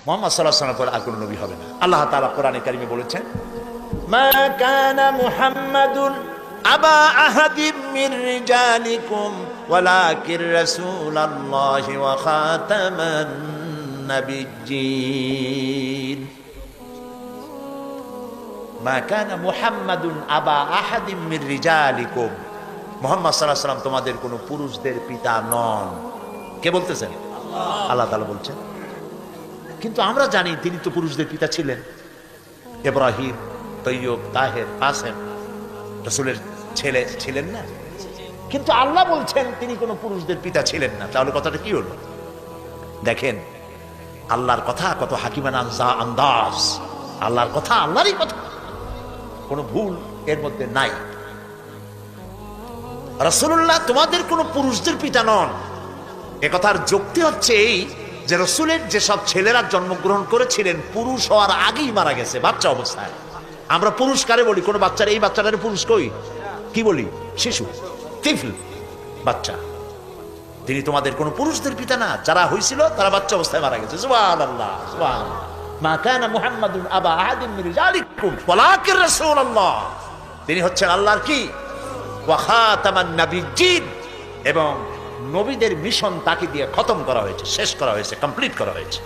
মুহাম্মদ সাল্লাল্লাহু আলাইহি ওয়াসাল্লামের পর আর কোনো নবী হবে না। আল্লাহ তাআলা কোরআনে কারিমে বলেছেন, মা কানা মুহাম্মাদুন আবা আহাদিম মির রিজালিকুম ওয়ালাকির রাসূলুল্লাহি ওয়া খাতামান নাবিয়্যিন। মা কানা মুহাম্মাদুন আবা আহাদিম মির রিজালিকুম, মুহাম্মদ সাল্লাল্লাহু আলাইহি ওয়াসাল্লাম তোমাদের কোনো পুরুষদের পিতা নন। কে বলতেছেন? আল্লাহ তাআলা বলছেন। কিন্তু আমরা জানি তিনি তো পুরুষদের পিতা ছিলেন। ইব্রাহিম, তৈয়ব, তাহের, কাসেম রাসূলের ছেলে ছিলেন না? কিন্তু আল্লাহ বলছেন তিনি কোনো পুরুষদের পিতা ছিলেন না। তাহলে কথাটা কি হলো? দেখেন আল্লাহর কথা কত হাকিমানা আন্দাজ। আল্লাহর কথা আল্লাহরই কথা, কোনো ভুল এর মধ্যে নাই। রাসূলুল্লাহ তোমাদের কোনো পুরুষদের পিতা নন। এ কথার যুক্তি হচ্ছে এই যে রাসূলের যেসব ছেলেরা জন্মগ্রহণ করেছিলেন পুরুষ হওয়ার আগেই মারা গেছে বাচ্চা অবস্থায়। আমরা পুরুষ কারে বলি? কোনো বাচ্চার, এই বাচ্চাটারে পুরুষ কই? কি বলি? শিশু, তিফল, বাচ্চা। তিনি তোমাদের কোনো পুরুষদের পিতা না। যারা হয়েছিল তারা বাচ্চা অবস্থায় মারা গেছে। সুবহানাল্লাহ, সুবহানাল্লাহ। মা কানা মুহাম্মাদুন আবা আহাদিম মির রিজালিকুম ওয়ালাকির রাসূলুল্লাহ, তিনি হচ্ছেন আল্লাহর কি? ওয়া খাতামান নাবিয়্যিন, এবং নবীদের মিশন তাকে দিয়ে খতম করা হয়েছে, শেষ করা হয়েছে, কমপ্লিট করা হয়েছে।